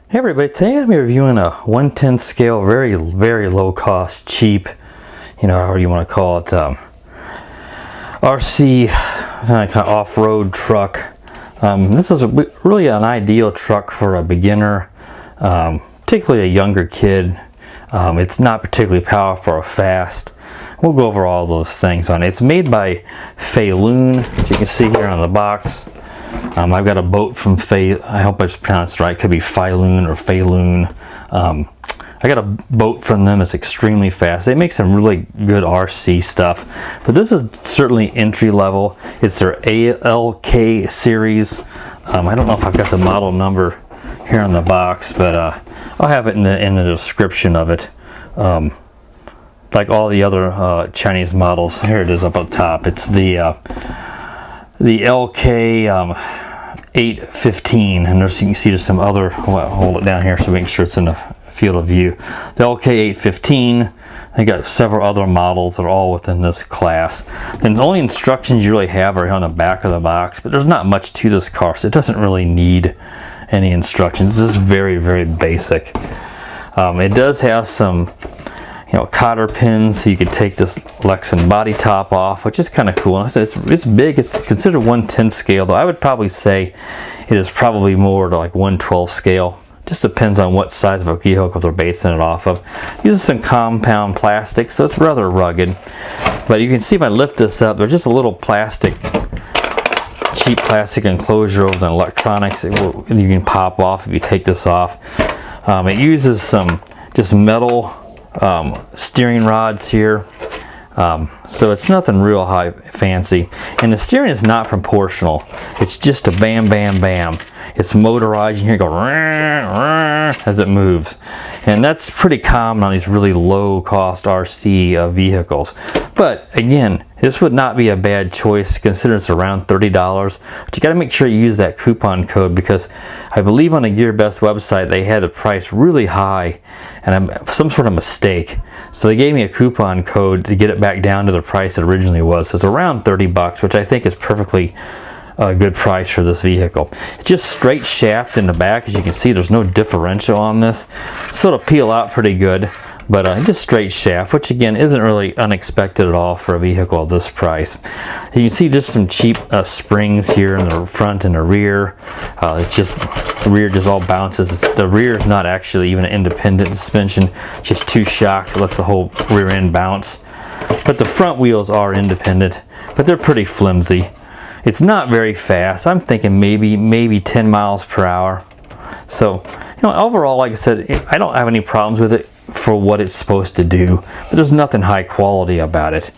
Hey everybody, today I'm reviewing a 1/10 scale, very low cost, cheap, however you want to call it, RC kind of off-road truck. This is really an ideal truck for a beginner, particularly a younger kid. It's not particularly powerful or fast. We'll go over all those things on it. It's made by Feilun, as you can see here on the box. I've got a boat from I hope I pronounced it right. It could be Feilun or Feilun. I got a boat from them. It's extremely fast. They make some really good RC stuff, but this is certainly entry level. It's their LK series. I don't know if I've got the model number here on the box, but I'll have it in the description of it. Like all the other Chinese models, here it is up on top. It's the LK815, and there's, you can see there's some other, well, hold it down here so make sure it's in the field of view. The LK815, they got several other models that are all within this class. And the only instructions you really have are on the back of the box, but there's not much to this car, so it doesn't really need any instructions. This is very basic. It does have some cotter pins, so you could take this Lexan body top off, which is kind of cool. It's big. It's considered 1/10 scale, though I would probably say it is probably more to like 1/12 scale. Just depends on what size of a vehicle they're basing it off of. Uses some compound plastic, so it's rather rugged. But you can see if I lift this up, there's just a little cheap plastic enclosure over the electronics. You can pop off if you take this off. It uses some just metal steering rods here, so it's nothing real high fancy, and the steering is not proportional. It's just a bam bam bam. It's motorized. You hear it go as it moves, and that's pretty common on these really low cost RC vehicles. But again, this would not be a bad choice considering it's around $30, but you got to make sure you use that coupon code, because I believe on the GearBest website they had the price really high and some sort of mistake, so they gave me a coupon code to get it back down to the price it originally was. So it's around 30 bucks, which I think is perfectly a good price for this vehicle. It's just straight shaft in the back. As you can see, there's no differential on this, so it'll peel out pretty good, but just straight shaft, which again isn't really unexpected at all for a vehicle of this price. You can see just some cheap springs here in the front and the rear. It's just the rear just all bounces. The rear is not actually even an independent suspension, just two shocks that lets the whole rear end bounce. But the front wheels are independent, but they're pretty flimsy. It's not very fast. I'm thinking maybe 10 miles per hour. So, overall, like I said, I don't have any problems with it for what it's supposed to do, but there's nothing high quality about it.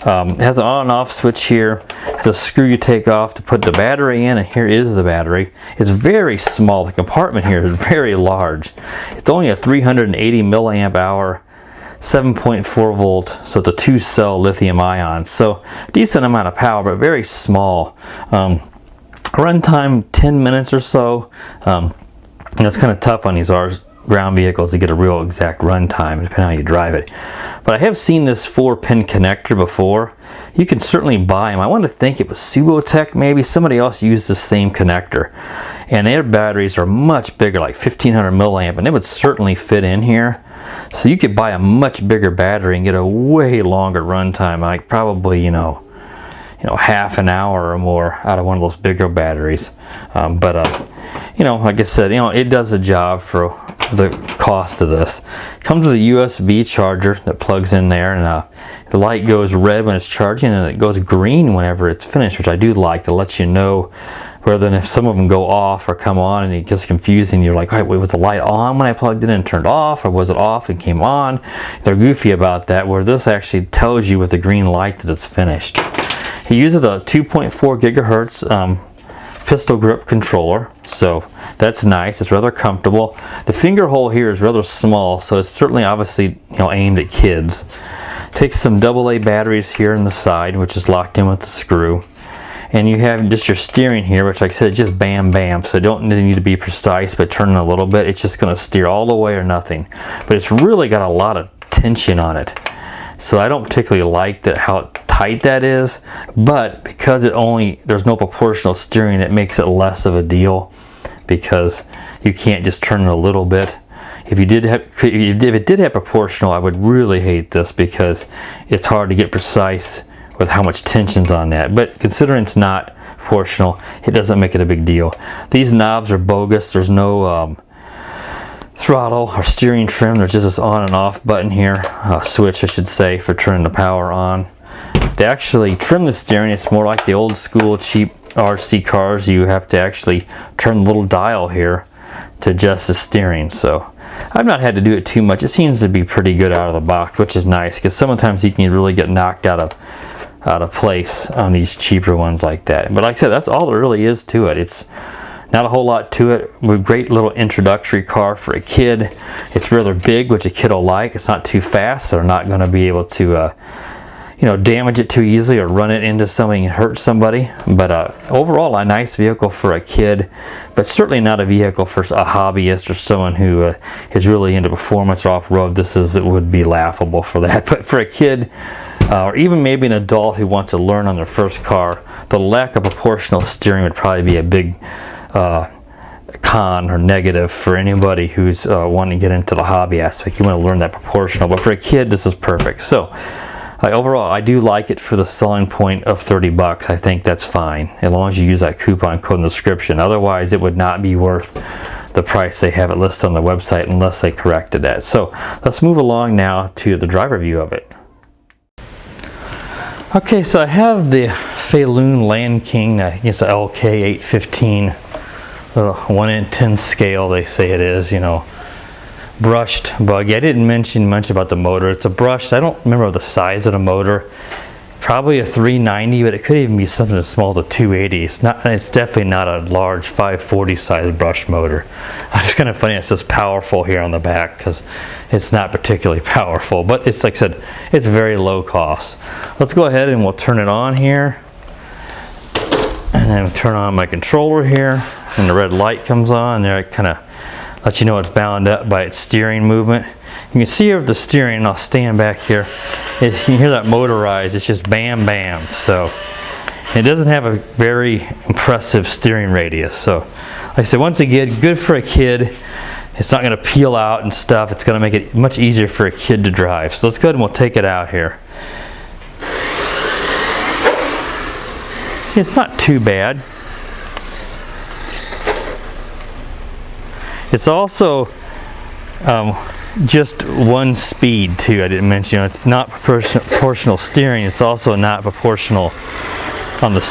It has an on and off switch here. It's a screw you take off to put the battery in, and here is the battery. It's very small. The compartment here is very large. It's only a 380 milliamp hour 7.4 volt, so it's a 2-cell lithium ion, so decent amount of power, but very small. Runtime 10 minutes or so. It's kind of tough on these ground vehicles to get a real exact runtime depending on how you drive it. But I have seen this 4-pin connector before. You can certainly buy them. I want to think it was Subotech, maybe somebody else used the same connector, and their batteries are much bigger, like 1500 milliamp, and it would certainly fit in here. So you could buy a much bigger battery and get a way longer runtime, like probably half an hour or more out of one of those bigger batteries. Like I said, it does the job for the cost of this. It comes with a USB charger that plugs in there, and the light goes red when it's charging, and it goes green whenever it's finished, which I do like, to let you know. Rather than if some of them go off or come on and it gets confusing, you're like, wait, was the light on when I plugged it in and turned off, or was it off and came on? They're goofy about that, where this actually tells you with the green light that it's finished. He uses a 2.4 gigahertz pistol grip controller, so that's nice. It's rather comfortable. The finger hole here is rather small, so it's certainly obviously aimed at kids. Takes some AA batteries here on the side, which is locked in with the screw. And you have just your steering here, which, like I said, just bam bam, so you don't need to be precise, but turning a little bit, it's just going to steer all the way or nothing. But it's really got a lot of tension on it, so I don't particularly like how tight that is, but because there's no proportional steering, it makes it less of a deal. because you can't just turn it a little bit. If it did have proportional, I would really hate this because it's hard to get precise with how much tension's on that. But considering it's not proportional, it doesn't make it a big deal. These knobs are bogus. There's no throttle or steering trim. There's just this on and off button here, switch I should say, for turning the power on. To actually trim the steering, it's more like the old school cheap RC cars. You have to actually turn the little dial here to adjust the steering. So I've not had to do it too much. It seems to be pretty good out of the box, which is nice, because sometimes you can really get knocked out of place on these cheaper ones like that. But like I said, that's all there really is to it. It's not a whole lot to it. A great little introductory car for a kid. It's rather big, which a kid will like. It's not too fast, so they're not going to be able to damage it too easily or run it into something and hurt somebody. But overall, a nice vehicle for a kid, but certainly not a vehicle for a hobbyist or someone who is really into performance or off-road. It would be laughable for that. But for a kid, or even maybe an adult who wants to learn on their first car, the lack of proportional steering would probably be a big con or negative for anybody who's wanting to get into the hobby aspect. You want to learn that proportional, but for a kid, this is perfect. So overall, I do like it for the selling point of 30 bucks. I think that's fine, as long as you use that coupon code in the description. Otherwise, it would not be worth the price they have it listed on the website unless they corrected that. So let's move along now to the driver view of it. Okay, so I have the Feilun Land King. I think it's the LK815, little 1 in 10 scale, they say it is, brushed buggy. I didn't mention much about the motor. It's a brushed. I don't remember the size of the motor. Probably a 390, but it could even be something as small as a 280. It's definitely not a large 540 size brushed motor. It's kind of funny it says powerful here on the back, because it's not particularly powerful, but it's, like I said, it's very low cost. Let's go ahead and we'll turn it on here, and then turn on my controller here, and the red light comes on. There it kind of lets you know it's bound up by its steering movement. You can see here the steering, and I'll stand back here. You can hear that motorized. It's just bam, bam. So it doesn't have a very impressive steering radius. So like I said, once again, good for a kid. It's not going to peel out and stuff. It's going to make it much easier for a kid to drive. So let's go ahead and we'll take it out here. See, it's not too bad. It's also just one speed too. I didn't mention, it's not proportional steering. It's also not proportional on the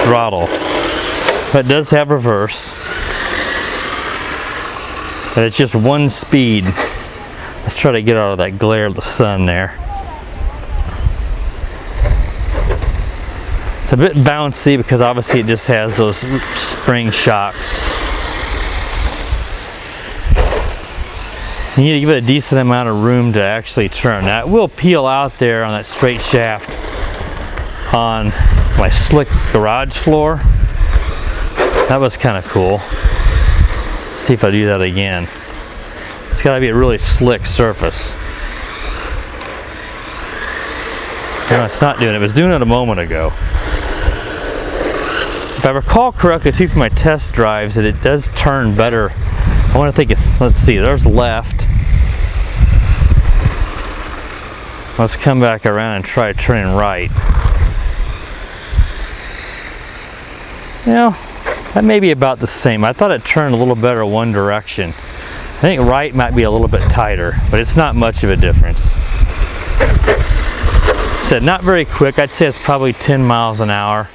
throttle, but it does have reverse. But it's just one speed. Let's try to get out of that glare of the sun there. It's a bit bouncy because obviously it just has those spring shocks. You need to give it a decent amount of room to actually turn. Now it will peel out there on that straight shaft on my slick garage floor. That was kind of cool. Let's see if I do that again. It's got to be a really slick surface. No, it's not doing it. It was doing it a moment ago. If I recall correctly too from my test drives, that it does turn better. I want to think it's, let's see, there's left. Let's come back around and try turning right. That may be about the same. I thought it turned a little better one direction. I think right might be a little bit tighter, but it's not much of a difference. Said not very quick. I'd say it's probably 10 miles an hour.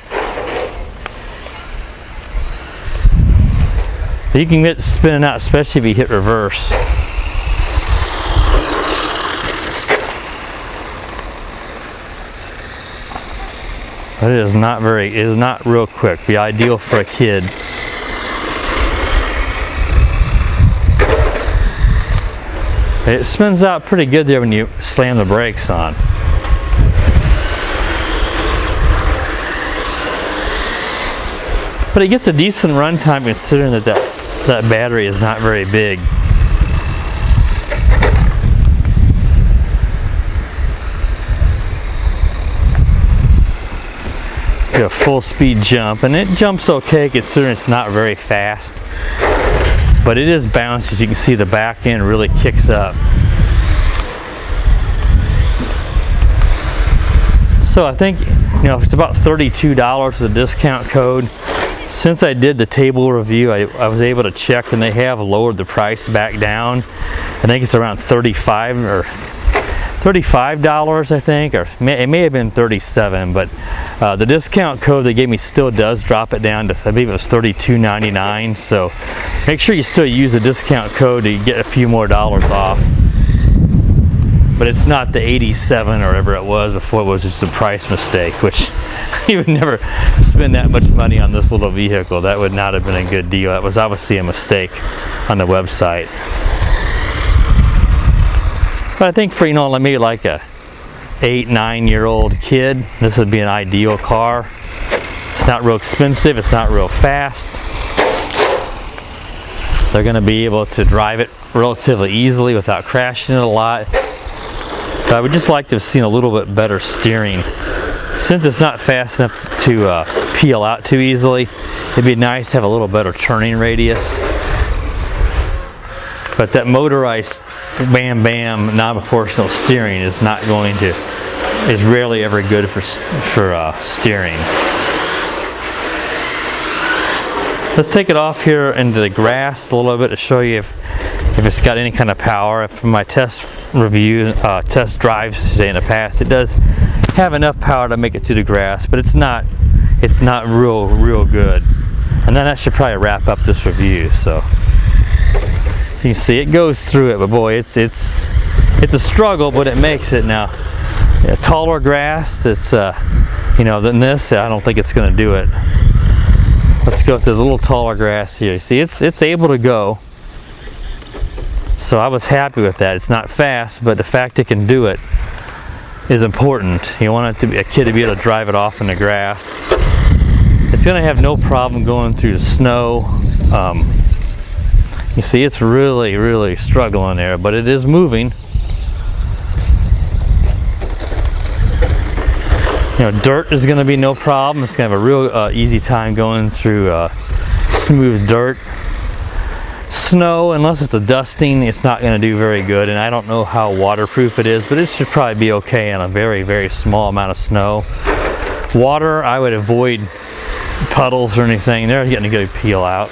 But you can get spinning out, especially if you hit reverse. But it is not real quick. Be ideal for a kid. It spins out pretty good there when you slam the brakes on. But it gets a decent run time considering that battery is not very big. do a full speed jump, and it jumps okay considering it's not very fast, but it is bouncy. As you can see, the back end really kicks up. So I think, you know, if it's about $32 with a discount code. Since I did the table review, I was able to check, and they have lowered the price back down. I think it's around $35, I think, or it may have been $37, but the discount code they gave me still does drop it down to, I believe it was $32.99. So make sure you still use the discount code to get a few more dollars off. But it's not the 87 or whatever it was before. It was just a price mistake, which you would never spend that much money on this little vehicle. That would not have been a good deal. That was obviously a mistake on the website. But I think for, you know, maybe like a 8-9-year-old kid, this would be an ideal car. It's not real expensive, it's not real fast. They're going to be able to drive it relatively easily without crashing it a lot. But I would just like to have seen a little bit better steering. Since it's not fast enough to peel out too easily, it'd be nice to have a little better turning radius. But that motorized bam bam non-proportional steering is not going to, is rarely ever good for steering. Let's take it off here into the grass a little bit to show you if it's got any kind of power. From my test review, test drives say in the past, it does have enough power to make it to the grass, but it's not real good. And then that should probably wrap up this review. So you can see it goes through it, but boy, it's a struggle, but it makes it. Now, yeah, taller grass, it's you know, than this, I don't think it's going to do it. Let's go with this little taller grass here. See, it's able to go. So I was happy with that. It's not fast, but the fact it can do it is important. You want it to be a kid to be able to drive it off in the grass. It's going to have no problem going through the snow. You see, it's really struggling there, but it is moving. You know, dirt is going to be no problem. It's going to have a real easy time going through smooth dirt. Snow, unless it's a dusting, it's not going to do very good, and I don't know how waterproof it is, but it should probably be okay on a very small amount of snow. Water, I would avoid puddles or anything. They're getting a good peel out.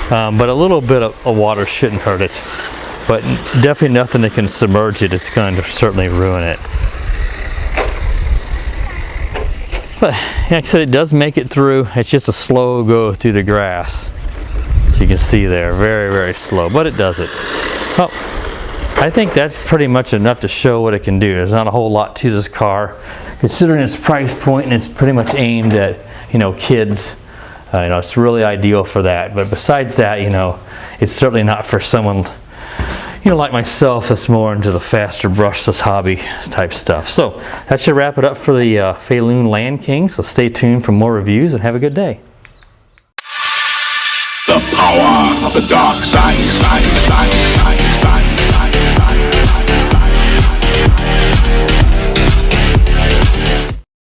But a little bit of water shouldn't hurt it, but definitely nothing that can submerge it. It's going to certainly ruin it. But like I said, it does make it through. It's just a slow go through the grass. So you can see there, very slow, but it does it. Well, I think that's pretty much enough to show what it can do. There's not a whole lot to this car, considering its price point, and it's pretty much aimed at, you know, kids. You know, it's really ideal for that. But besides that, you know, it's certainly not for someone, you know, like myself that's more into the faster brushless hobby type stuff. So that should wrap it up for the Feilun Land King. So stay tuned for more reviews and have a good day. The power of the dark side.